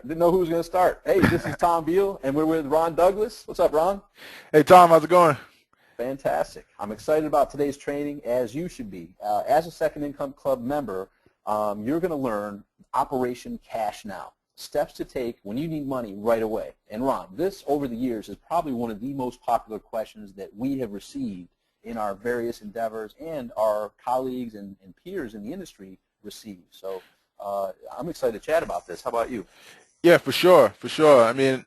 Didn't know who was going to start. Hey, this is Tom Beal, and we're with Ron Douglas. What's up, Ron? Hey, Tom, how's it going? Fantastic. I'm excited about today's training, as you should be. As a Second Income Club member, you're going to learn Operation Cash Now, steps to take when you need money right away. And Ron, this over the years is probably one of the most popular questions that we have received in our various endeavors and our colleagues and peers in the industry receive. So I'm excited to chat about this. How about you? Yeah, for sure, for sure. I mean,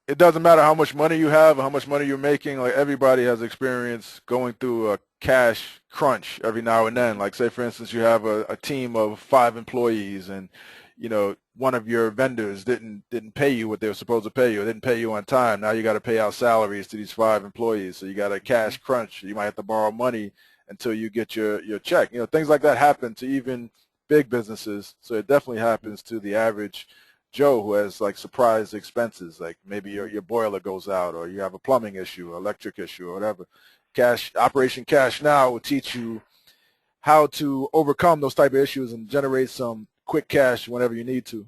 it doesn't matter how much money you have or how much money you're making. Like, everybody has experience going through a cash crunch every now and then. Like, say, for instance, you have a team of 5 employees and, you know, one of your vendors didn't pay you what they were supposed to pay you, or didn't pay you on time. Now you got to pay out salaries to these 5 employees. So you got a cash crunch. You might have to borrow money until you get your check. You know, things like that happen to even big businesses. So it definitely happens to the average Joe who has like surprise expenses, like maybe your boiler goes out, or you have a plumbing issue, or electric issue, or whatever. Operation Cash Now will teach you how to overcome those type of issues and generate some quick cash whenever you need to.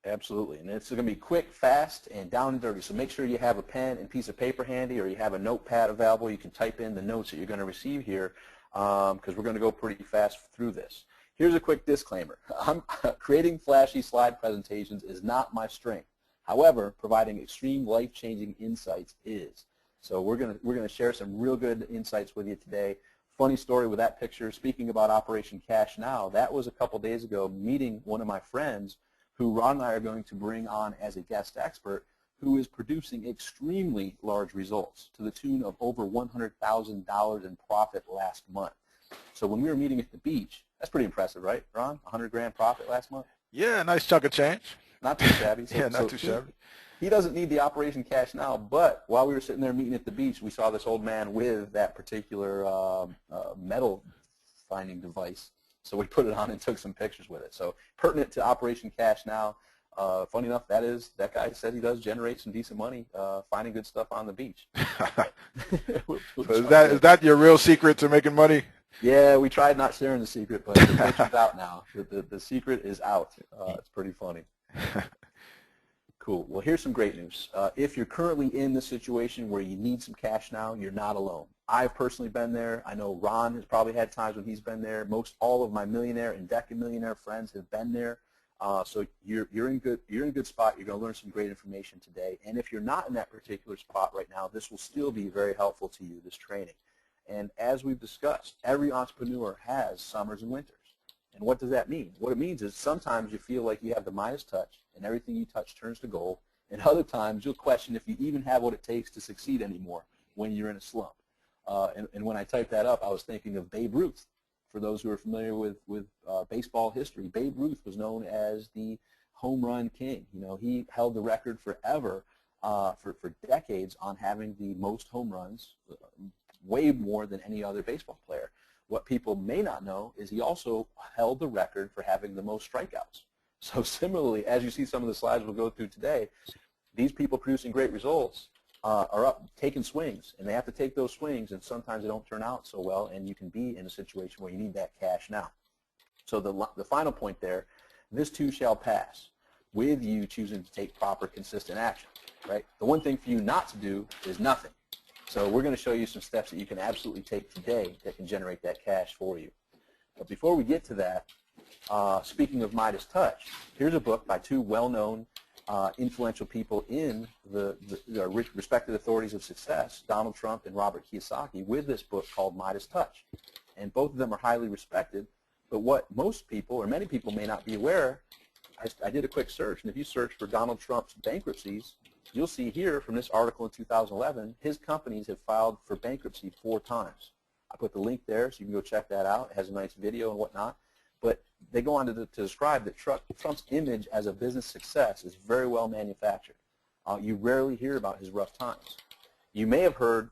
Absolutely, and it's going to be quick, fast, and down and dirty. So make sure you have a pen and piece of paper handy, or you have a notepad available. You can type in the notes that you're going to receive here, because we're going to go pretty fast through this. Here's a quick disclaimer. Creating flashy slide presentations is not my strength. However, providing extreme life-changing insights is. So we're going to share some real good insights with you today. Funny story with that picture. Speaking about Operation Cash Now, that was a couple days ago meeting one of my friends who Ron and I are going to bring on as a guest expert, who is producing extremely large results to the tune of over $100,000 in profit last month. So when we were meeting at the beach, that's pretty impressive, right, Ron? 100 grand profit last month? Yeah, nice chunk of change. Not too shabby. Yeah, not too shabby. He doesn't need the Operation Cash Now, but while we were sitting there meeting at the beach, we saw this old man with that particular metal finding device. So we put it on and took some pictures with it. So pertinent to Operation Cash Now. Funny enough, that guy said he does generate some decent money finding good stuff on the beach. So is that your real secret to making money? Yeah, we tried not sharing the secret, but the picture's out now. The secret is out. It's pretty funny. Cool. Well, here's some great news. If you're currently in the situation where you need some cash now, you're not alone. I've personally been there. I know Ron has probably had times when he's been there. Most all of my millionaire and decamillionaire friends have been there. So you're in good spot. You're going to learn some great information today. And if you're not in that particular spot right now, this will still be very helpful to you, this training. And as we've discussed, every entrepreneur has summers and winters. And what does that mean? What it means is sometimes you feel like you have the Midas touch and everything you touch turns to gold. And other times you'll question if you even have what it takes to succeed anymore when you're in a slump. And when I typed that up, I was thinking of Babe Ruth. For those who are familiar with baseball history, Babe Ruth was known as the home run king. You know, he held the record forever, for decades, on having the most home runs, way more than any other baseball player. What people may not know is he also held the record for having the most strikeouts. So similarly, as you see some of the slides we'll go through today, these people producing great results are up taking swings, and they have to take those swings, and sometimes they don't turn out so well, and you can be in a situation where you need that cash now. So the final point there, this too shall pass, with you choosing to take proper, consistent action, right? The one thing for you not to do is nothing. So we're going to show you some steps that you can absolutely take today that can generate that cash for you. But before we get to that, speaking of Midas Touch, here's a book by 2 well-known influential people in the respected authorities of success, Donald Trump and Robert Kiyosaki, with this book called Midas Touch. And both of them are highly respected. But what most people, or many people, may not be aware, I did a quick search, and if you search for Donald Trump's bankruptcies, you'll see here from this article in 2011, his companies have filed for bankruptcy 4 times. I put the link there so you can go check that out. It has a nice video and whatnot. But they go on to describe that Trump's image as a business success is very well manufactured. You rarely hear about his rough times. You may have heard,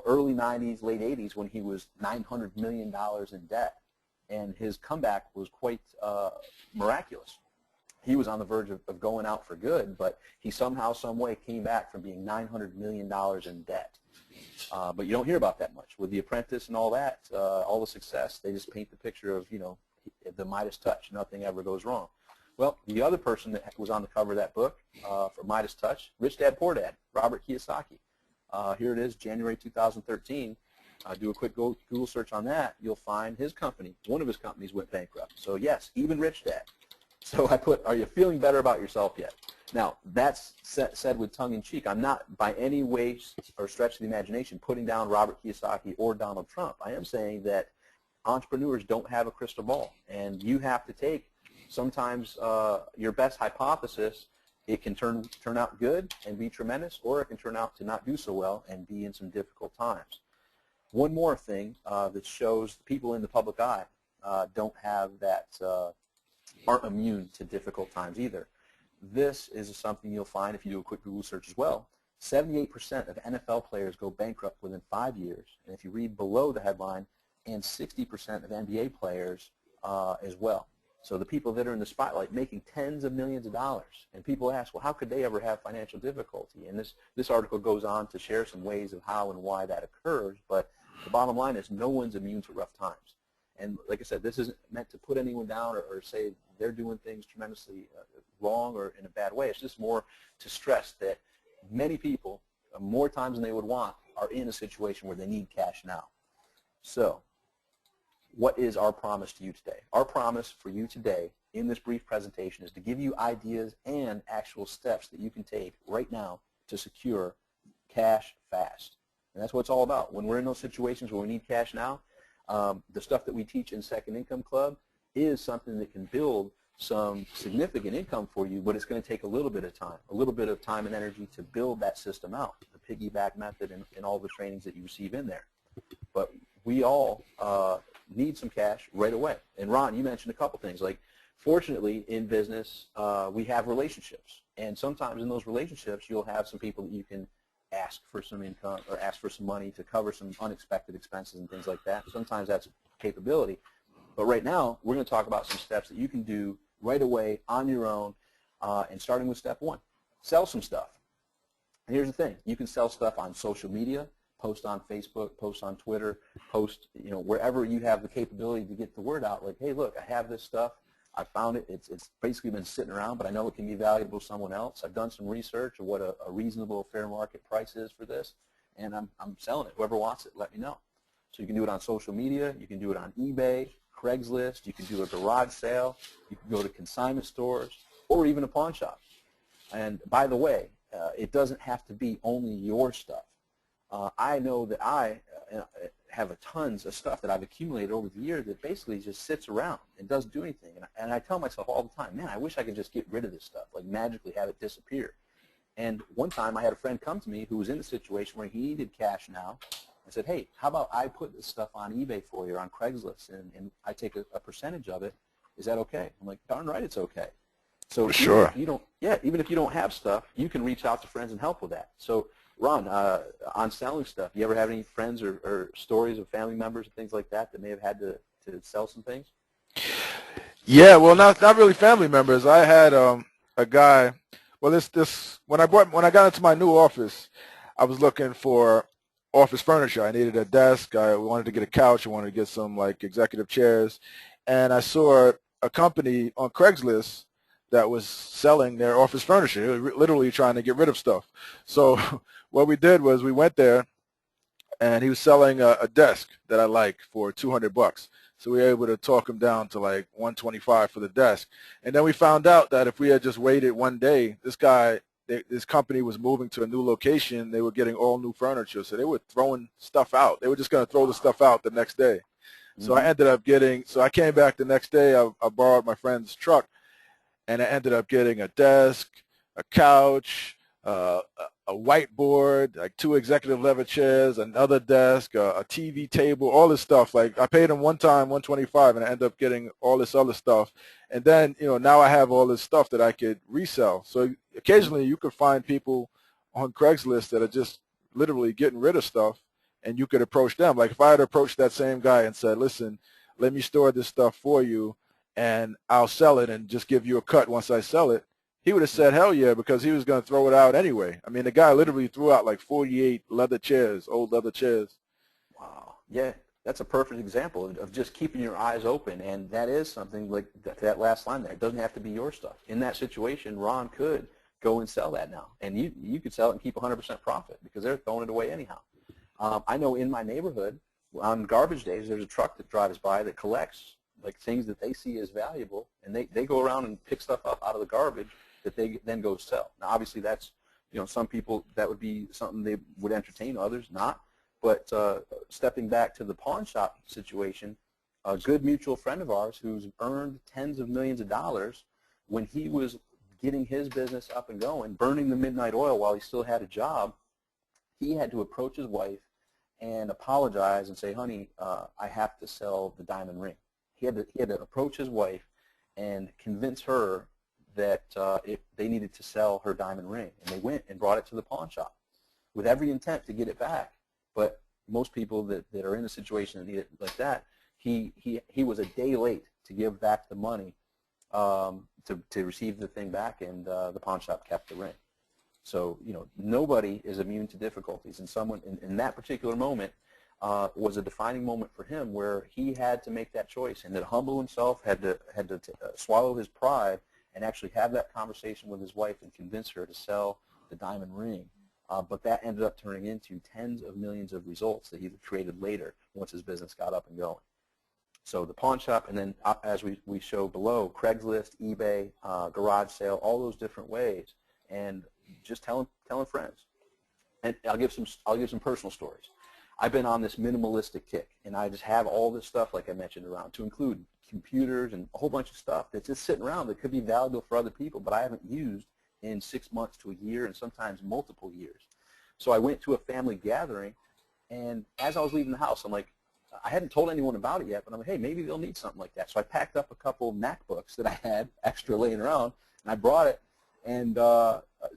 early 90s, late 80s when he was $900 million in debt, and his comeback was quite miraculous. He was on the verge of going out for good, but he somehow, some way came back from being $900 million in debt. But you don't hear about that much. With The Apprentice and all that, all the success, they just paint the picture of, the Midas touch. Nothing ever goes wrong. Well, the other person that was on the cover of that book for Midas Touch, Rich Dad Poor Dad, Robert Kiyosaki. Here it is, January 2013. Do a quick Google search on that. You'll find his company, one of his companies went bankrupt. So yes, even Rich Dad. So I put, are you feeling better about yourself yet? Now, that's said with tongue-in-cheek. I'm not by any way or stretch of the imagination putting down Robert Kiyosaki or Donald Trump. I am saying that entrepreneurs don't have a crystal ball, and you have to take sometimes your best hypothesis. It can turn out good and be tremendous, or it can turn out to not do so well and be in some difficult times. One more thing that shows people in the public eye don't have that, aren't immune to difficult times either. This is something you'll find if you do a quick Google search as well. 78% of NFL players go bankrupt within 5 years. And if you read below the headline, and 60% of NBA players as well. So the people that are in the spotlight making tens of millions of dollars. And people ask, well, how could they ever have financial difficulty? And this article goes on to share some ways of how and why that occurs. But the bottom line is no one's immune to rough times. And like I said, this isn't meant to put anyone down or say they're doing things tremendously wrong or in a bad way. It's just more to stress that many people, more times than they would want, are in a situation where they need cash now. So what is our promise to you today? Our promise for you today in this brief presentation is to give you ideas and actual steps that you can take right now to secure cash fast. And that's what it's all about. When we're in those situations where we need cash now, the stuff that we teach in Second Income Club is something that can build some significant income for you, but it's going to take a little bit of time and energy to build that system out, the piggyback method and all the trainings that you receive in there. But we all need some cash right away. And Ron, you mentioned a couple things. Like, fortunately, in business, we have relationships. And sometimes in those relationships, you'll have some people that you can ask for some income or ask for some money to cover some unexpected expenses and things like that. Sometimes that's a capability. But right now, we're going to talk about some steps that you can do right away on your own, and starting with step one. Sell some stuff. And here's the thing. You can sell stuff on social media, post on Facebook, post on Twitter, post, wherever you have the capability to get the word out. Like, hey, look, I have this stuff. I found it. It's basically been sitting around, but I know it can be valuable to someone else. I've done some research of what a reasonable fair market price is for this, and I'm selling it. Whoever wants it, let me know. So you can do it on social media. You can do it on eBay, Craigslist. You can do a garage sale. You can go to consignment stores or even a pawn shop. And by the way, it doesn't have to be only your stuff. I know that I have tons of stuff that I've accumulated over the years that basically just sits around and doesn't do anything. And I tell myself all the time, man, I wish I could just get rid of this stuff, like magically have it disappear. And one time I had a friend come to me who was in a situation where he needed cash now. I said, hey, how about I put this stuff on eBay for you or on Craigslist, and I take a percentage of it. Is that okay? I'm like, darn right it's okay. So for sure. Even if you don't have stuff, you can reach out to friends and help with that. So Ron, on selling stuff, you ever have any friends or stories of family members and things like that may have had to sell some things? Yeah, well, not really family members. I had a guy. Well, when I got into my new office, I was looking for office furniture. I needed a desk. I wanted to get a couch. I wanted to get some like executive chairs, and I saw a company on Craigslist that was selling their office furniture. They were literally trying to get rid of stuff. So what we did was we went there, and he was selling a desk that I liked for $200. So we were able to talk him down to like $125 for the desk. And then we found out that if we had just waited one day, this company was moving to a new location. They were getting all new furniture. So they were throwing stuff out. They were just going to throw the stuff out the next day. So I ended up so I came back the next day. I borrowed my friend's truck, and I ended up getting a desk, a couch, a whiteboard, like 2 executive leather chairs, another desk, a TV table, all this stuff. Like, I paid him one time $125, and I ended up getting all this other stuff. And then, now I have all this stuff that I could resell. So occasionally you could find people on Craigslist that are just literally getting rid of stuff, and you could approach them. Like, if I had approached that same guy and said, listen, let me store this stuff for you, and I'll sell it and just give you a cut once I sell it, he would have said, hell yeah, because he was going to throw it out anyway. I mean, the guy literally threw out like 48 leather chairs, old leather chairs. Wow. Yeah, That's a perfect example of just keeping your eyes open, and that is something like that last line there. It doesn't have to be your stuff. In that situation, Ron could go and sell that now, and you could sell it and keep 100% profit because they're throwing it away anyhow. I know in my neighborhood, on garbage days, there's a truck that drives by that collects like things that they see as valuable, and they go around and pick stuff up out of the garbage that they then go sell. Now, obviously, that's, some people that would be something they would entertain, others not. But stepping back to the pawn shop situation, a good mutual friend of ours who's earned tens of millions of dollars, when he was getting his business up and going, burning the midnight oil while he still had a job, he had to approach his wife and apologize and say, honey, I have to sell the diamond ring. He had to approach his wife and convince her that they needed to sell her diamond ring. And they went and brought it to the pawn shop with every intent to get it back. But most people that are in a situation that need it like that, he was a day late to give back the money to receive the thing back, and the pawn shop kept the ring. So, nobody is immune to difficulties, and someone in that particular moment was a defining moment for him where he had to make that choice and to humble himself, had to swallow his pride and actually have that conversation with his wife and convince her to sell the diamond ring. But that ended up turning into tens of millions of results that he created later once his business got up and going. So the pawn shop, and then as we show below, Craigslist, eBay, garage sale, all those different ways, and just telling friends. And I'll give some personal stories. I've been on this minimalistic kick, and I just have all this stuff, like I mentioned, around, to include computers and a whole bunch of stuff that's just sitting around that could be valuable for other people, but I haven't used in 6 months to a year, and sometimes multiple years. So I went to a family gathering, and as I was leaving the house, I'm like, I hadn't told anyone about it yet, but I'm like, hey, maybe they'll need something like that. So I packed up a couple MacBooks that I had extra laying around, and I brought it, and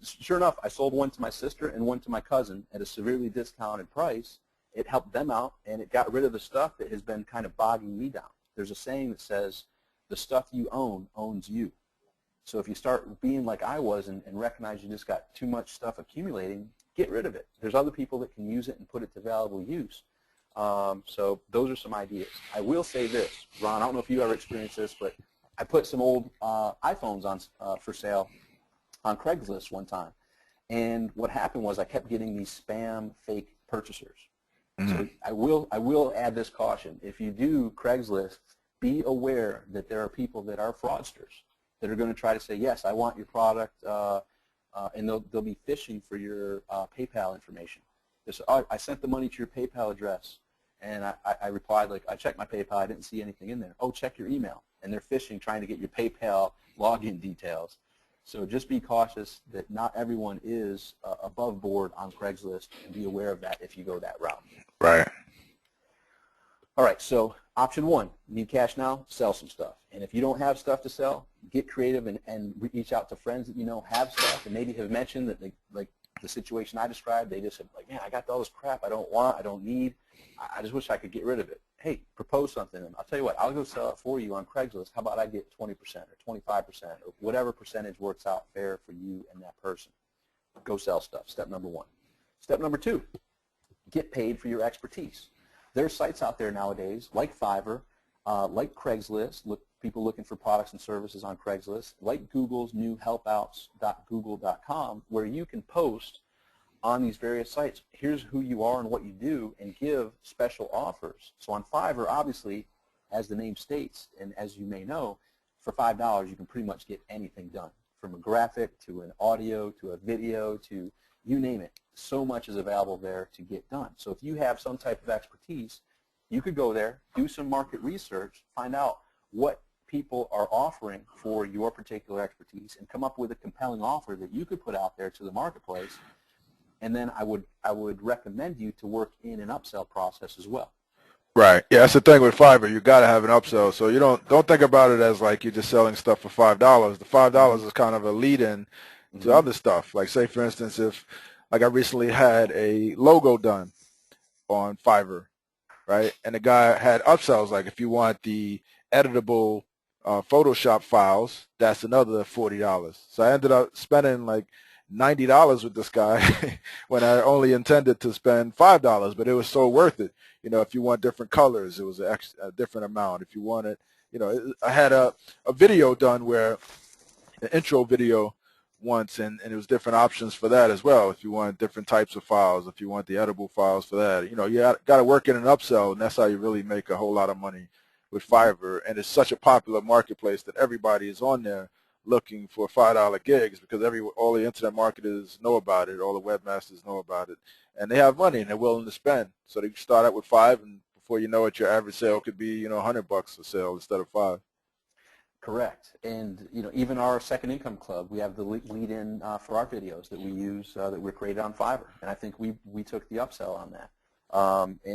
sure enough, I sold one to my sister and one to my cousin at a severely discounted price. It helped them out, and it got rid of the stuff that has been kind of bogging me down. There's a saying that says, the stuff you own owns you. So if you start being like I was and recognize you just got too much stuff accumulating, get rid of it. There's other people that can use it and put it to valuable use. So those are some ideas. I will say this, Ron, I don't know if you ever experienced this, but I put some old iPhones on for sale on Craigslist one time. And what happened was I kept getting these spam fake purchasers. So I will add this caution. If you do Craigslist, be aware that there are people that are fraudsters that are going to try to say, yes, I want your product, and they'll be fishing for your PayPal information. So, I sent the money to your PayPal address, and I replied, like, I checked my PayPal, I didn't see anything in there. Oh, check your email. And they're fishing, trying to get your PayPal login details. So just be cautious that not everyone is above board on Craigslist, and be aware of that if you go that route. Right. All right, so option one, need cash now, sell some stuff. And if you don't have stuff to sell, get creative and reach out to friends that you know have stuff and maybe have mentioned that, like the situation I described, they just said, like, man, I got all this crap I don't want, I don't need, I just wish I could get rid of it. Hey, propose something. I'll tell you what, I'll go sell it for you on Craigslist. How about I get 20% or 25% or whatever percentage works out fair for you and that person. Go sell stuff, step number one. Step number two, get paid for your expertise. There are sites out there nowadays like Fiverr, like Craigslist, people looking for products and services on Craigslist, like Google's new helpouts.google.com, where you can post on these various sites, here's who you are and what you do, and give special offers. So on Fiverr, obviously, as the name states, and as you may know, for $5 you can pretty much get anything done, from a graphic to an audio to a video to you name it. So much is available there to get done. So if you have some type of expertise, you could go there, do some market research, find out what people are offering for your particular expertise, and come up with a compelling offer that you could put out there to the marketplace. And then I would recommend you to work in an upsell process as well. Right. Yeah, that's the thing with Fiverr. You got to have an upsell. So you don't think about it as like you're just selling stuff for $5. The $5 is kind of a lead-in to other stuff. Like, say, for instance, if like I recently had a logo done on Fiverr, right? And the guy had upsells, like if you want the editable Photoshop files, that's another $40. So I ended up spending like $90 with this guy when I only intended to spend $5, but it was so worth it. You know, if you want different colors, it was a different amount. If you wanted, you know, I had a video done where an intro video once, and it was different options for that as well. If you want different types of files, if you want the editable files for that, you know, you got to work in an upsell, and that's how you really make a whole lot of money with Fiverr. And it's such a popular marketplace that everybody is on there looking for $5 gigs because all the internet marketers know about it, all the webmasters know about it, and they have money and they're willing to spend. So they start out with 5, and before you know it, your average sale could be, you know, $100 a sale instead of 5. Correct. And, you know, even our Second Income Club, we have the lead-in for our videos that we use that were created on Fiverr. And I think we took the upsell on that.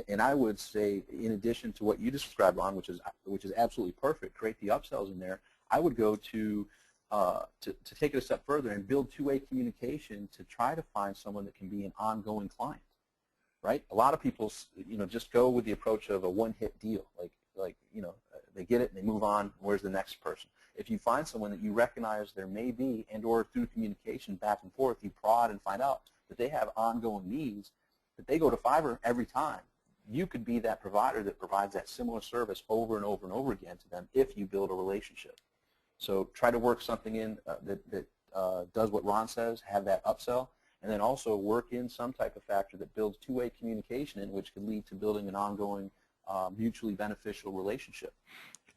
And I would say, in addition to what you described, Ron, which is absolutely perfect, create the upsells in there, I would go to take it a step further and build two-way communication to try to find someone that can be an ongoing client, right? A lot of people, you know, just go with the approach of a one-hit deal, like you know, they get it and they move on. Where's the next person? If you find someone that you recognize there may be, and or through communication back and forth, you prod and find out that they have ongoing needs, that they go to Fiverr every time. You could be that provider that provides that similar service over and over and over again to them if you build a relationship. So try to work something in that does what Ron says, have that upsell, and then also work in some type of factor that builds two-way communication in which could lead to building an ongoing mutually beneficial relationship.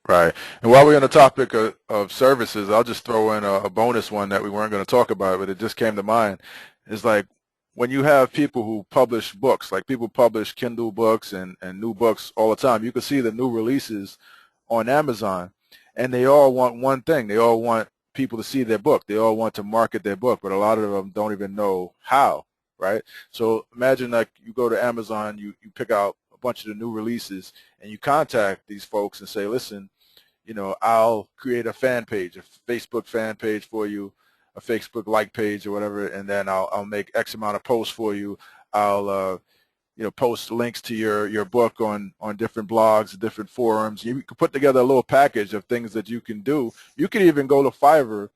Right. And while we're on the topic of services, I'll just throw in a bonus one that we weren't going to talk about, but it just came to mind. It's like when you have people who publish books, like people publish Kindle books and new books all the time, you can see the new releases on Amazon, and they all want one thing. They all want people to see their book. They all want to market their book, but a lot of them don't even know how, right? So imagine like you go to Amazon, you pick out a bunch of the new releases, and you contact these folks and say, listen, you know, I'll create a fan page, a Facebook fan page for you, a Facebook like page or whatever, and then I'll make X amount of posts for you. I'll you know, post links to your book on different blogs, different forums. You can put together a little package of things that you can do. You could even go to Fiverr,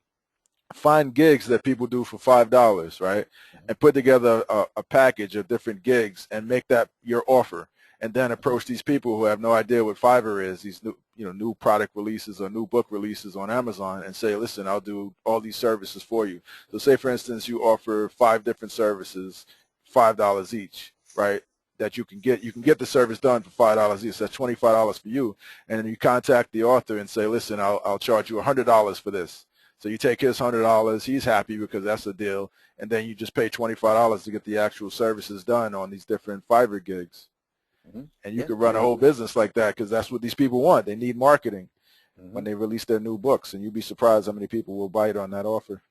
find gigs that people do for $5, right, and put together a package of different gigs and make that your offer, and then approach these people who have no idea what Fiverr is, these new product releases or new book releases on Amazon, and say, listen, I'll do all these services for you. So say, for instance, you offer 5 different services, $5 each, right? That you can get the service done for $5 each. That's $25 for you, and then you contact the author and say, listen, I'll charge you $100 for this. So you take his $100, he's happy because that's the deal, and then you just pay $25 to get the actual services done on these different Fiverr gigs. And you could run a whole business like that because that's what these people want. They need marketing when they release their new books, and you'd be surprised how many people will bite on that offer.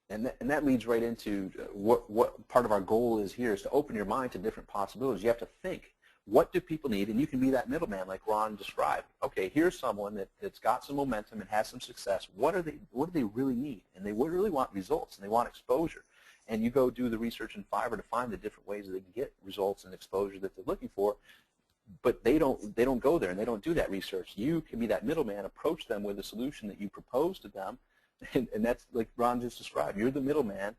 And that leads right into what part of our goal is here is to open your mind to different possibilities. You have to think, what do people need? And you can be that middleman like Ron described. Okay, here's someone that's got some momentum and has some success. What do they really need? And they really want results, and they want exposure. And you go do the research in Fiverr to find the different ways that they can get results and exposure that they're looking for. But they don't go there, and they don't do that research. You can be that middleman, approach them with a solution that you propose to them, and that's like Ron just described. You're the middleman,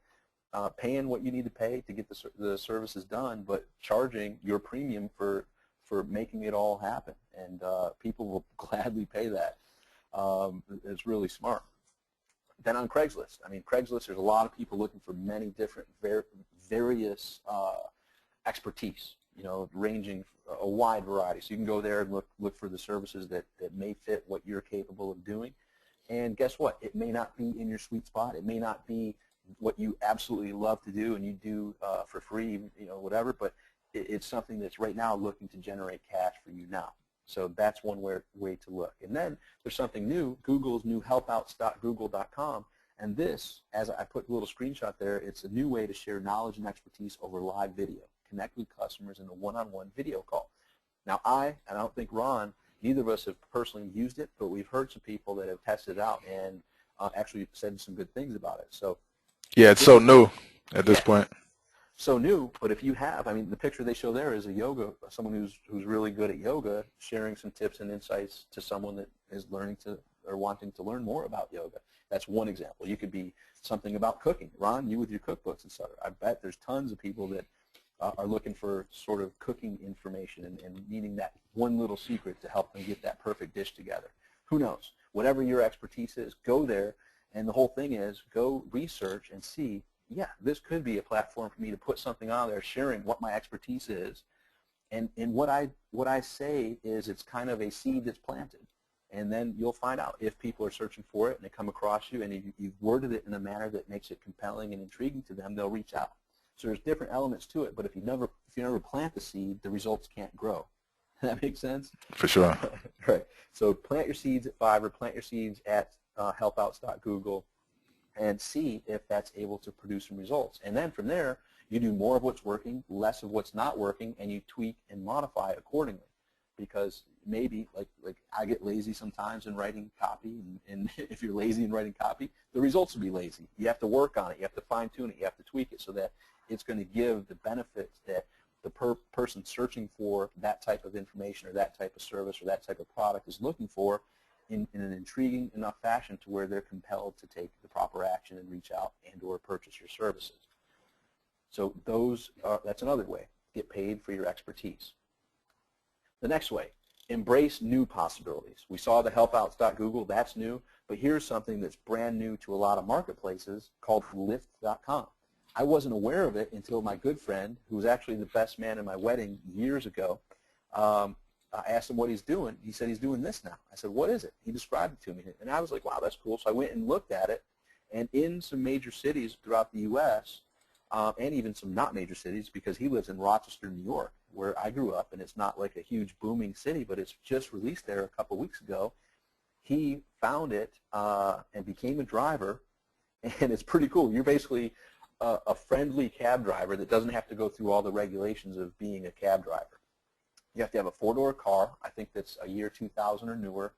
paying what you need to pay to get the services done, but charging your premium for making it all happen. And people will gladly pay that. It's really smart. Then on Craigslist, I mean, Craigslist, there's a lot of people looking for many different various expertise, you know, ranging a wide variety. So you can go there and look for the services that may fit what you're capable of doing. And guess what? It may not be in your sweet spot. It may not be what you absolutely love to do and you do for free, you know, whatever, but it's something that's right now looking to generate cash for you now. So that's one way to look. And then there's something new, Google's new helpouts.google.com. And this, as I put a little screenshot there, it's a new way to share knowledge and expertise over live video. Connect with customers in a one-on-one video call. Now I don't think Ron, neither of us have personally used it, but we've heard some people that have tested it out and actually said some good things about it. So yeah, it's so new at this point. So new, but if you have, I mean, the picture they show there is someone who's really good at yoga, sharing some tips and insights to someone that is learning to are wanting to learn more about yoga. That's one example. You could be something about cooking. Ron, you with your cookbooks, etc. I bet there's tons of people that are looking for sort of cooking information and needing that one little secret to help them get that perfect dish together. Who knows? Whatever your expertise is, go there. And the whole thing is go research and see, yeah, this could be a platform for me to put something on there sharing what my expertise is. And what I say is it's kind of a seed that's planted. And then you'll find out if people are searching for it and they come across you and you've worded it in a manner that makes it compelling and intriguing to them, they'll reach out. So there's different elements to it, but if you never plant the seed, the results can't grow. That makes sense? For sure. Right. So plant your seeds at Fiverr, plant your seeds at helpouts.google, and see if that's able to produce some results. And then from there, you do more of what's working, less of what's not working, and you tweak and modify accordingly. Because maybe, like I get lazy sometimes in writing copy, and if you're lazy in writing copy, the results will be lazy. You have to work on it. You have to fine-tune it. You have to tweak it so that it's going to give the benefits that the person searching for that type of information or that type of service or that type of product is looking for in an intriguing enough fashion to where they're compelled to take the proper action and reach out and or purchase your services. So that's another way. Get paid for your expertise. The next way, embrace new possibilities. We saw the helpouts.google, that's new, but here's something that's brand new to a lot of marketplaces called Lyft.com. I wasn't aware of it until my good friend, who was actually the best man in my wedding years ago, I asked him what he's doing. He said he's doing this now. I said, what is it? He described it to me, and I was like, wow, that's cool. So I went and looked at it, and in some major cities throughout the U.S., and even some not major cities, because he lives in Rochester, New York, where I grew up, and it's not like a huge booming city, but it's just released there a couple weeks ago. He found it and became a driver, and it's pretty cool. You're basically a friendly cab driver that doesn't have to go through all the regulations of being a cab driver. You have to have a four-door car. I think that's a year 2000 or newer.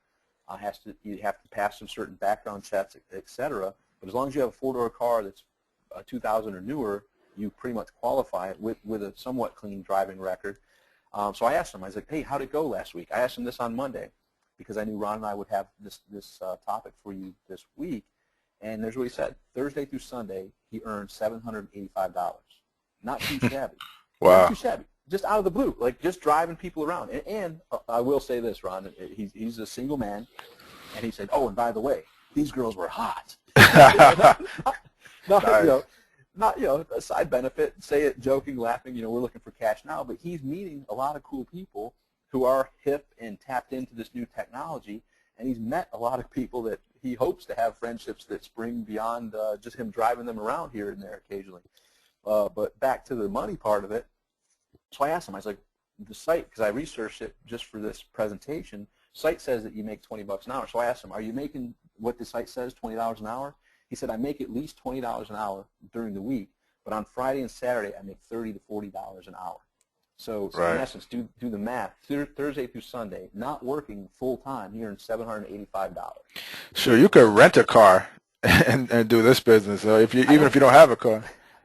You have to pass some certain background checks, etc. But as long as you have a four-door car that's 2000 or newer, you pretty much qualify with a somewhat clean driving record. So I asked him, I was like, hey, how'd it go last week? I asked him this on Monday because I knew Ron and I would have this topic for you this week. And there's what he said. Thursday through Sunday, he earned $785. Not too shabby. Wow. Not too shabby. Just out of the blue, like just driving people around. And I will say this, Ron, he's a single man, and he said, oh, and by the way, these girls were hot. Nice. Not a side benefit, say it joking, laughing, we're looking for cash now, but he's meeting a lot of cool people who are hip and tapped into this new technology, and he's met a lot of people that he hopes to have friendships that spring beyond just him driving them around here and there occasionally. But back to the money part of it, so I asked him, I was like, the site, because I researched it just for this presentation, site says that you make $20 an hour. So I asked him, are you making what the site says, $20 an hour? He said, I make at least $20 an hour during the week, but on Friday and Saturday, I make $30 to $40 an hour. So Right. in essence, do the math. Thursday through Sunday, not working full-time, he earns $785. Sure, you could rent a car and do this business. So even if you don't have a car,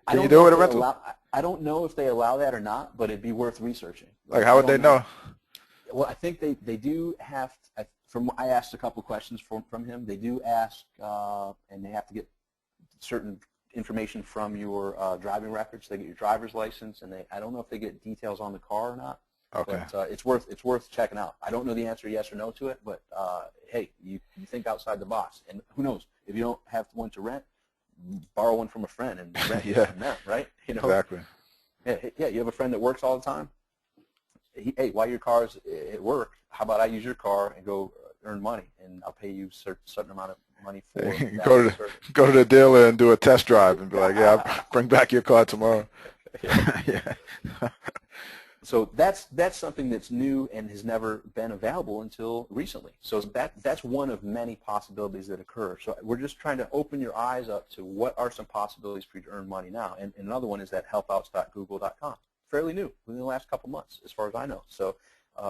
can you do it with a rental? I don't know if they allow that or not, but it'd be worth researching. Like, how would they know? Well, I think they do have, I asked a couple questions from him. They do ask, and they have to get certain information from your driving records. They get your driver's license, and I don't know if they get details on the car or not. Okay. But it's worth checking out. I don't know the answer yes or no to it, but hey, you think outside the box. And who knows, if you don't have one to rent, borrow one from a friend and rent it from them, right? Exactly. Yeah, you have a friend that works all the time. Hey, while your car's at work, how about I use your car and go earn money, and I'll pay you a certain amount of money for go to the dealer and do a test drive and be like, yeah, I'll bring back your car tomorrow. Yeah. So that's something that's new and has never been available until recently. So that's one of many possibilities that occur. So we're just trying to open your eyes up to what are some possibilities for you to earn money now. And another one is that helpouts.google.com. Fairly new, within the last couple months, as far as I know. So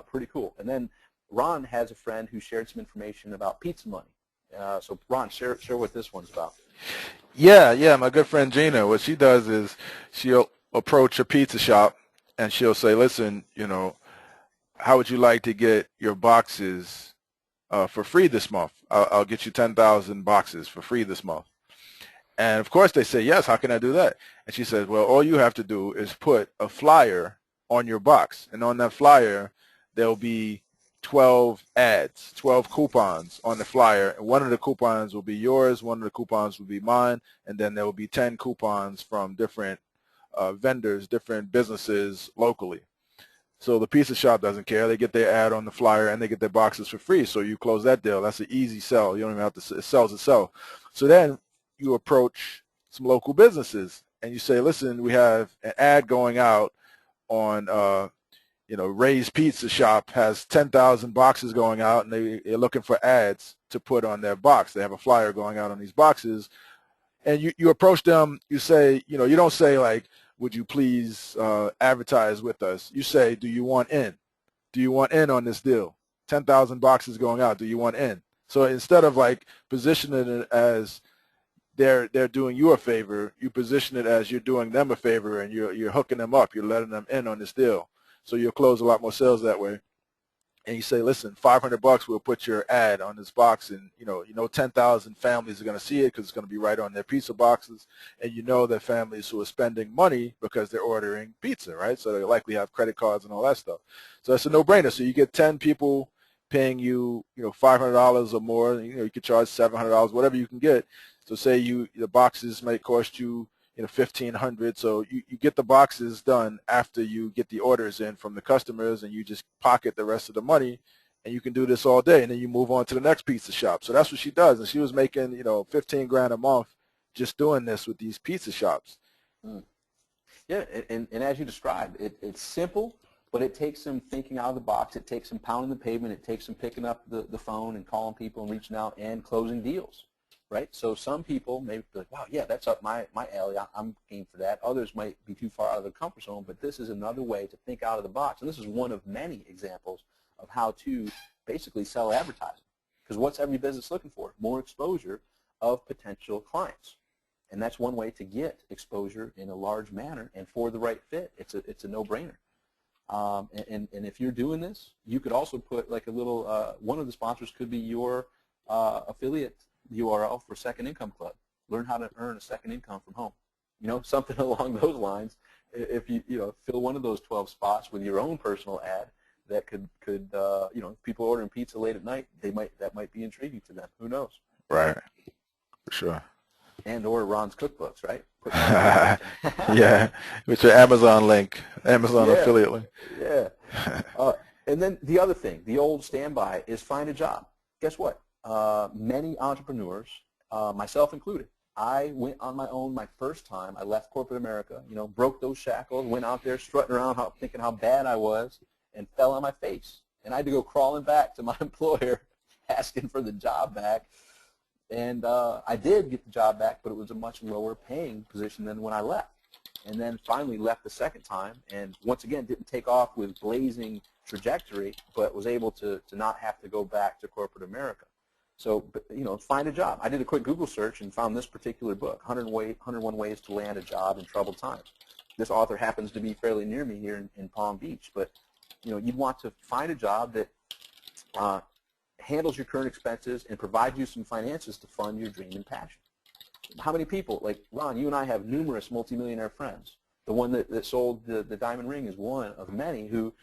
pretty cool. And then Ron has a friend who shared some information about pizza money. So Ron, share what this one's about. Yeah, my good friend Gina, what she does is she'll approach a pizza shop and she'll say, listen, how would you like to get your boxes for free this month. I'll get you 10,000 boxes for free this month. And of course they say, yes, how can I do that? And she says, well, all you have to do is put a flyer on your box. And on that flyer, there'll be 12 ads, 12 coupons on the flyer. And one of the coupons will be yours, one of the coupons will be mine, and then there will be 10 coupons from different vendors, different businesses locally. So the pizza shop doesn't care. They get their ad on the flyer and they get their boxes for free. So you close that deal. That's an easy sell. You don't even have to, it sells itself. So then you approach some local businesses and you say, listen, we have an ad going out on, Ray's Pizza Shop has 10,000 boxes going out and they're looking for ads to put on their box. They have a flyer going out on these boxes. And you approach them, you say, you don't say like, would you please advertise with us? You say, do you want in? Do you want in on this deal? 10,000 boxes going out. Do you want in? So instead of like positioning it as they're doing you a favor, you position it as you're doing them a favor and you're hooking them up. You're letting them in on this deal. So you'll close a lot more sales that way. And you say, listen, $500, we'll put your ad on this box, and 10,000 families are going to see it because it's going to be right on their pizza boxes, and that families who are spending money because they're ordering pizza, right? So they likely have credit cards and all that stuff. So that's a no-brainer. So you get 10 people paying you, $500 or more. You could charge $700, whatever you can get. So say the boxes might cost you $1,500. So you get the boxes done after you get the orders in from the customers, and you just pocket the rest of the money, and you can do this all day, and then you move on to the next pizza shop. So that's what she does, and she was making 15 grand a month just doing this with these pizza shops. Yeah, and as you described, it's simple, but it takes some thinking out of the box. It takes some pounding the pavement. It takes some picking up the phone and calling people and reaching out and closing deals. Right? So some people may be like, wow, yeah, that's up my alley. I'm game for that. Others might be too far out of their comfort zone, but this is another way to think out of the box. And this is one of many examples of how to basically sell advertising. Because what's every business looking for? More exposure of potential clients. And that's one way to get exposure in a large manner and for the right fit. It's a no-brainer. And if you're doing this, you could also put like a little, one of the sponsors could be your affiliate URL for Second Income Club. Learn how to earn a second income from home. Something along those lines. If you fill one of those 12 spots with your own personal ad, that could people ordering pizza late at night, that might be intriguing to them. Who knows? Right. For sure. And or Ron's cookbooks, right? Yeah, with your Amazon link, Amazon affiliate link. Yeah. And then the other thing, the old standby, is find a job. Guess what? Many entrepreneurs, myself included, I went on my own my first time. I left corporate America, broke those shackles, went out there strutting around thinking how bad I was, and fell on my face. And I had to go crawling back to my employer asking for the job back. And I did get the job back, but it was a much lower paying position than when I left. And then finally left the second time, and once again didn't take off with blazing trajectory, but was able to not have to go back to corporate America. So, find a job. I did a quick Google search and found this particular book, 101 Ways to Land a Job in Troubled Times. This author happens to be fairly near me here in Palm Beach, but you'd want to find a job that handles your current expenses and provides you some finances to fund your dream and passion. How many people, like Ron, you and I have numerous multimillionaire friends. The one that sold the diamond ring is one of many who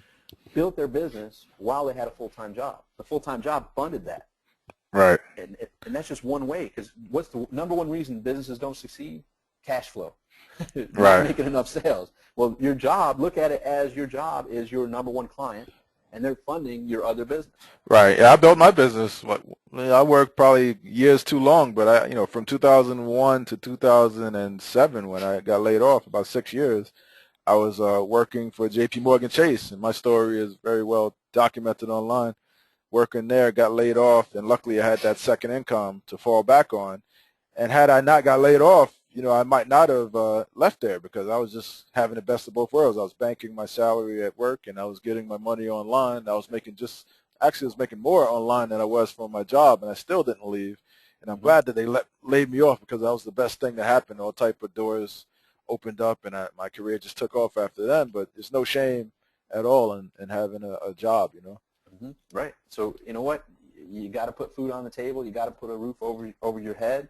built their business while they had a full-time job. The full-time job funded that. Right. And that's just one way, because what's the number one reason businesses don't succeed? Cash flow. Not making enough sales. Well, your job, look at it as your job is your number one client, and they're funding your other business. Right. Yeah, I built my business. I worked probably years too long, but from 2001 to 2007, when I got laid off, about 6 years, I was working for J.P. Morgan Chase, and my story is very well documented online. Working there, got laid off, and luckily I had that second income to fall back on. And had I not got laid off, I might not have left there, because I was just having the best of both worlds. I was banking my salary at work, and I was getting my money online. I was making more online than I was from my job, and I still didn't leave. And I'm glad that they laid me off, because that was the best thing that happened. All type of doors opened up, and my career just took off after then. But there's no shame at all in having a job, Right. So you know what? you got to put food on the table. You got to put a roof over your head.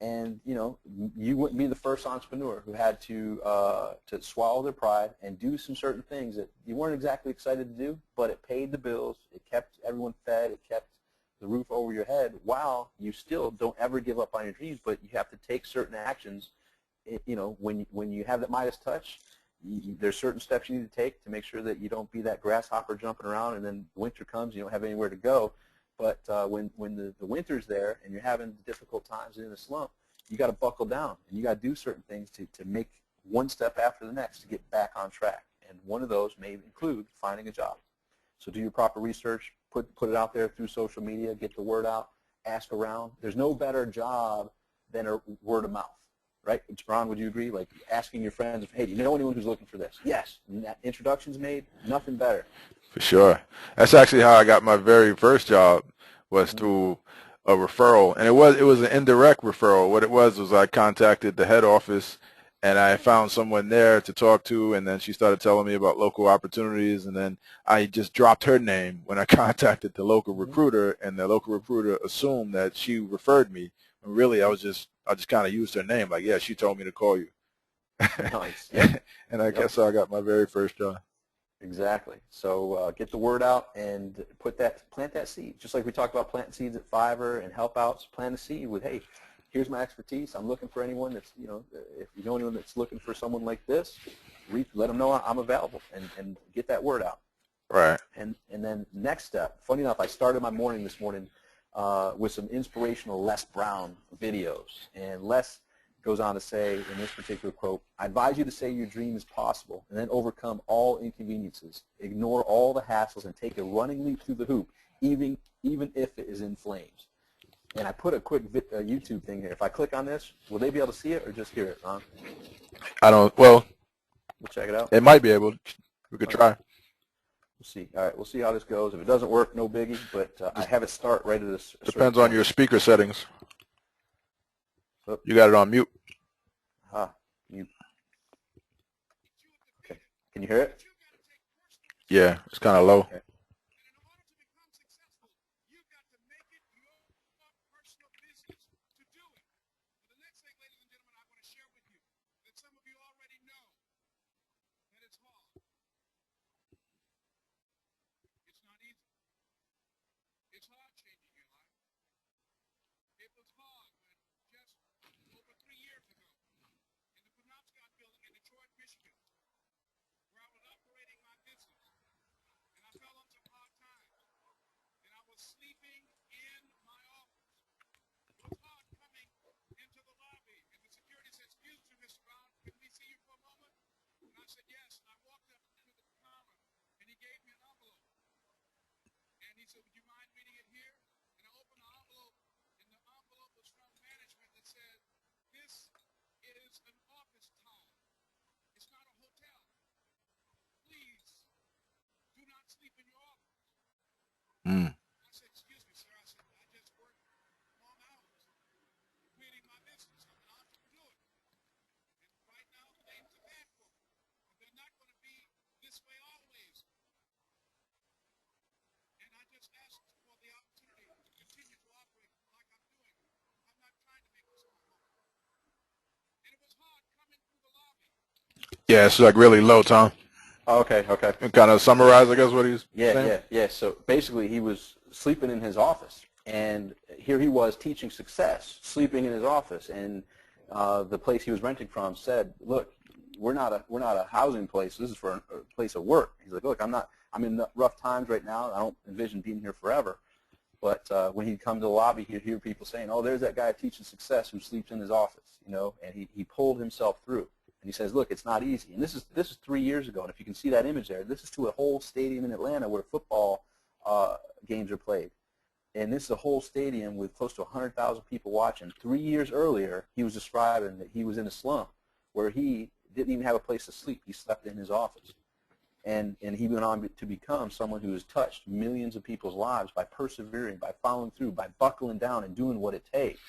And, you know, you wouldn't be the first entrepreneur who had to swallow their pride and do some certain things that you weren't exactly excited to do, but it paid the bills. It kept everyone fed. It kept the roof over your head while you still don't ever give up on your dreams, but you have to take certain actions. You know, when you have that Midas touch, there's certain steps you need to take to make sure that you don't be that grasshopper jumping around and then winter comes, you don't have anywhere to go. But when the winter's there and you're having difficult times and in a slump, you got to buckle down and you got to do certain things to make one step after the next to get back on track. And one of those may include finding a job. So do your proper research, put it out there through social media, get the word out, ask around. There's no better job than a word of mouth, right? Ron, would you agree? Like asking your friends, hey, do you know anyone who's looking for this? Yes. And that introduction's made, nothing better. For sure. That's actually how I got my very first job, was through a referral. And it was an indirect referral. What it was I contacted the head office and I found someone there to talk to, and then she started telling me about local opportunities, and then I just dropped her name when I contacted the local recruiter, and the local recruiter assumed that she referred me. And really I just kind of used her name, like, yeah, she told me to call you. Nice. Yep. And I guess I got my very first job. Exactly. So get the word out and plant that seed. Just like we talked about planting seeds at Fiverr and help outs, plant a seed with, hey, here's my expertise. I'm looking for anyone that's, you know, if you know anyone that's looking for someone like this, let them know I'm available and get that word out. Right. And then next step, funny enough, I started my morning this morning with some inspirational Les Brown videos. And Les goes on to say in this particular quote, I advise you to say your dream is possible and then overcome all inconveniences, ignore all the hassles, and take a running leap through the hoop, even if it is in flames. And I put a quick YouTube thing here. If I click on this, will they be able to see it or just hear it, Ron? Well, we'll check it out. It might be able. We could try. We'll see. All right, we'll see how this goes. If it doesn't work, no biggie, but I have it start right at this. Depends on your speaker settings. You got it on mute. Mute. Okay. Can you hear it? Yeah, it's kind of low. Okay. Mm. Yeah, it's like really low, Tom. Okay. And kind of summarize, I guess, what he's saying. Yeah. So basically, he was sleeping in his office, and here he was teaching success, sleeping in his office, and the place he was renting from said, "Look, we're not a housing place. This is for a place of work." He's like, "Look, I'm in rough times right now. I don't envision being here forever." But when he'd come to the lobby, he'd hear people saying, "Oh, there's that guy teaching success who sleeps in his office," you know, and he pulled himself through. And he says, look, it's not easy. And this is 3 years ago. And if you can see that image there, this is to a whole stadium in Atlanta where football games are played. And this is a whole stadium with close to 100,000 people watching. 3 years earlier, he was describing that he was in a slump where he didn't even have a place to sleep. He slept in his office. And he went on to become someone who has touched millions of people's lives by persevering, by following through, by buckling down and doing what it takes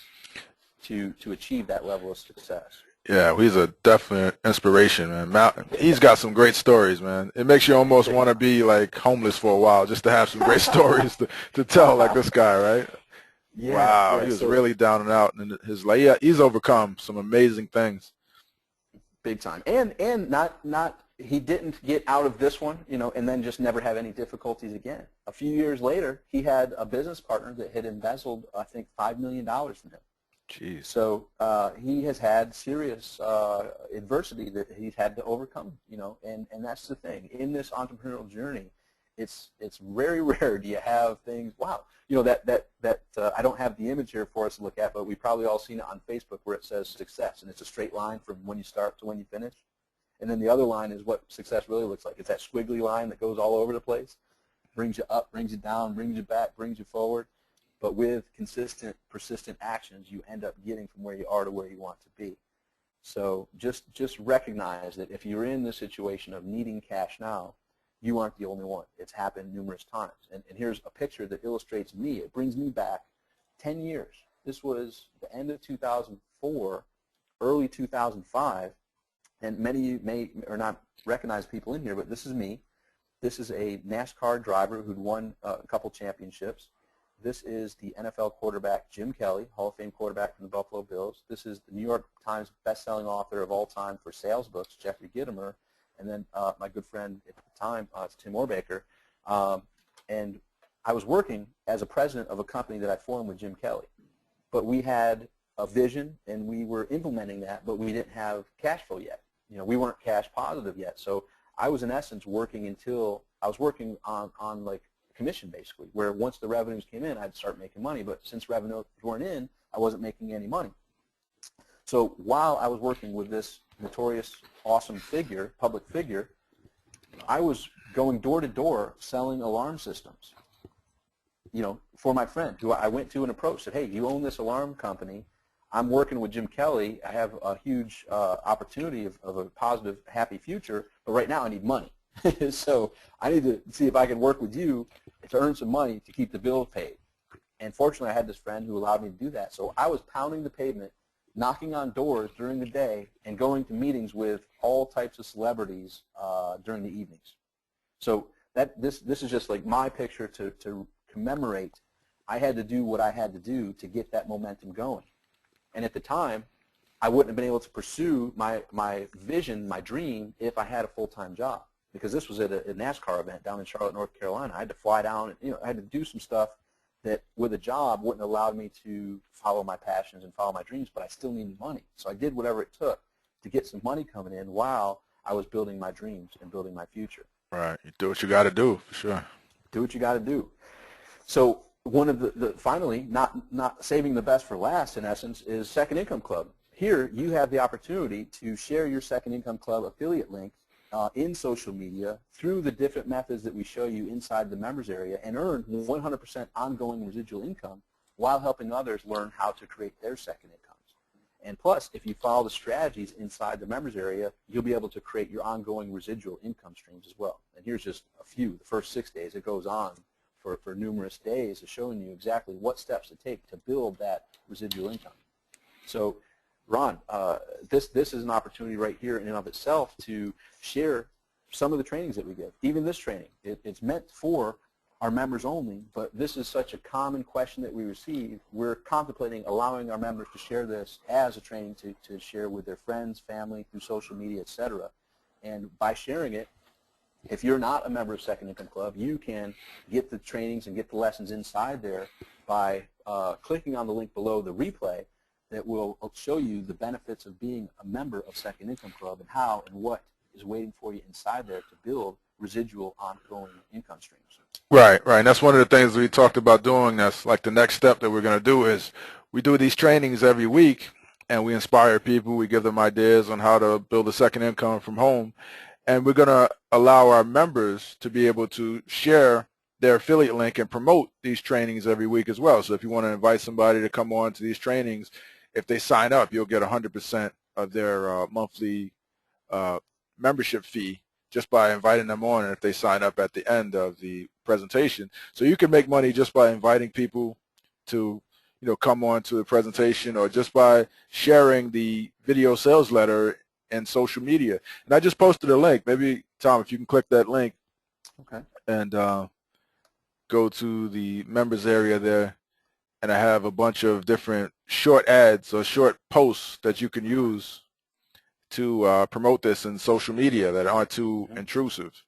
to achieve that level of success. Yeah, he's a definite inspiration, man. He's got some great stories, man. It makes you almost want to be like homeless for a while just to have some great stories to tell, like this guy, right? Yeah, Wow, yeah. he was So really down and out in his life. Yeah, he's overcome some amazing things. big time, and not he didn't get out of this one, and then just never have any difficulties again. A few years later, he had a business partner that had embezzled, I think, $5 million from him. Jeez. So he has had serious adversity that he's had to overcome, and that's the thing. In this entrepreneurial journey, it's very rare do you have things, wow, that I don't have the image here for us to look at, but we've probably all seen it on Facebook where it says success, and it's a straight line from when you start to when you finish. And then the other line is what success really looks like. It's that squiggly line that goes all over the place, brings you up, brings you down, brings you back, brings you forward. But with consistent, persistent actions, you end up getting from where you are to where you want to be. So just recognize that if you're in the situation of needing cash now, you aren't the only one. It's happened numerous times. And here's a picture that illustrates me. It brings me back 10 years. This was the end of 2004, early 2005, and many of you may or not recognize people in here, but this is me. This is a NASCAR driver who'd won a couple championships. This is the NFL quarterback Jim Kelly, Hall of Fame quarterback from the Buffalo Bills. This is the New York Times best-selling author of all time for sales books, Jeffrey Gitomer. And then my good friend at the time, it's Tim Orbaker. And I was working as a president of a company that I formed with Jim Kelly. But we had a vision, and we were implementing that, but we didn't have cash flow yet. We weren't cash positive yet. So I was, in essence, working on like commission, basically, where once the revenues came in, I'd start making money. But since revenues weren't in, I wasn't making any money. So while I was working with this notorious, awesome figure, public figure, I was going door to door selling alarm systems, for my friend who I went to and approached, said, hey, you own this alarm company. I'm working with Jim Kelly. I have a huge opportunity of a positive, happy future, but right now I need money. So I need to see if I can work with you to earn some money to keep the bills paid. And fortunately, I had this friend who allowed me to do that. So I was pounding the pavement, knocking on doors during the day, and going to meetings with all types of celebrities during the evenings. So this is just like my picture to commemorate. I had to do what I had to do to get that momentum going. And at the time, I wouldn't have been able to pursue my vision, my dream, if I had a full-time job. Because this was at a NASCAR event down in Charlotte, North Carolina. I had to fly down, and I had to do some stuff that with a job wouldn't allow me to follow my passions and follow my dreams, but I still needed money. So I did whatever it took to get some money coming in while I was building my dreams and building my future. Right. You do what you got to do, for sure. Do what you got to do. So one of the finally, not saving the best for last, in essence, is Second Income Club. Here, you have the opportunity to share your Second Income Club affiliate link in social media through the different methods that we show you inside the members area and earn 100% ongoing residual income while helping others learn how to create their second incomes. And plus, if you follow the strategies inside the members area, you'll be able to create your ongoing residual income streams as well. And here's just a few. The first 6 days, it goes on for numerous days, is showing you exactly what steps to take to build that residual income. So Ron, this is an opportunity right here in and of itself to share some of the trainings that we give. Even this training, it's meant for our members only, but this is such a common question that we receive. We're contemplating allowing our members to share this as a training to share with their friends, family, through social media, etc. And by sharing it, if you're not a member of Second Income Club, you can get the trainings and get the lessons inside there by clicking on the link below, the replay, that will show you the benefits of being a member of Second Income Club and how and what is waiting for you inside there to build residual ongoing income streams. Right, right. And that's one of the things we talked about doing. That's like the next step that we're going to do is we do these trainings every week, and we inspire people. We give them ideas on how to build a second income from home. And we're going to allow our members to be able to share their affiliate link and promote these trainings every week as well. So if you want to invite somebody to come on to these trainings, if they sign up, you'll get 100% of their monthly membership fee just by inviting them on, and if they sign up at the end of the presentation. So you can make money just by inviting people to come on to the presentation, or just by sharing the video sales letter and social media. And I just posted a link. Maybe, Tom, if you can click that link and go to the members area there, and I have a bunch of different short ads or short posts that you can use to promote this in social media that aren't too intrusive.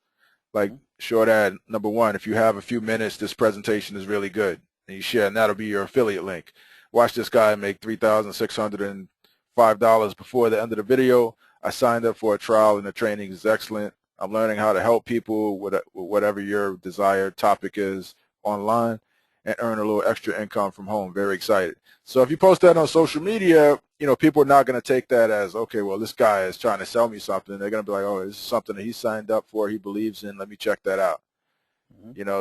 Like short ad number 1, if you have a few minutes, this presentation is really good, and you share, and that'll be your affiliate link. Watch this guy make $3,605 before the end of the video. I signed up for a trial, and the training is excellent. I'm learning how to help people with whatever your desired topic is online, and earn a little extra income from home. Very excited. So if you post that on social media, people are not going to take that as, okay, well, this guy is trying to sell me something. They're going to be like, oh, this is something that he signed up for, he believes in, let me check that out.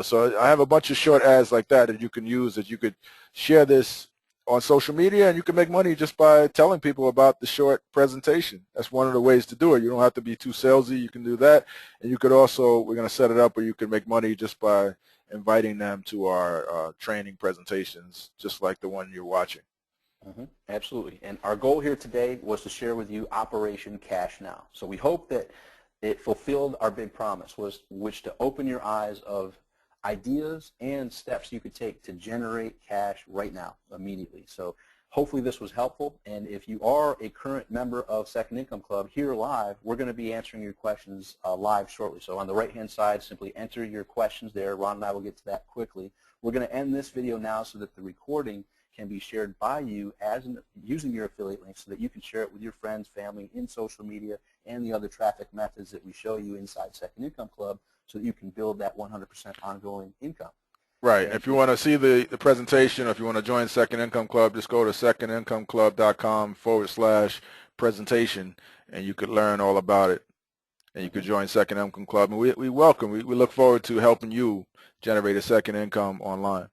So I have a bunch of short ads like that you can use, that you could share this on social media, and you can make money just by telling people about the short presentation. That's one of the ways to do it. You don't have to be too salesy. You can do that. And you could also, we're going to set it up where you can make money just by inviting them to our training presentations, just like the one you're watching. Absolutely. And our goal here today was to share with you Operation Cash Now. So we hope that it fulfilled our big promise, which to open your eyes of ideas and steps you could take to generate cash right now, immediately. So hopefully this was helpful. And if you are a current member of Second Income Club here live, we're going to be answering your questions live shortly. So on the right-hand side, simply enter your questions there. Ron and I will get to that quickly. We're going to end this video now so that the recording can be shared by you using your affiliate link, so that you can share it with your friends, family, in social media, and the other traffic methods that we show you inside Second Income Club, so that you can build that 100% ongoing income. Right. And if you want to see the presentation, or if you want to join Second Income Club, just go to secondincomeclub.com/presentation, and you could learn all about it. And you could join Second Income Club. And we welcome, we look forward to helping you generate a second income online.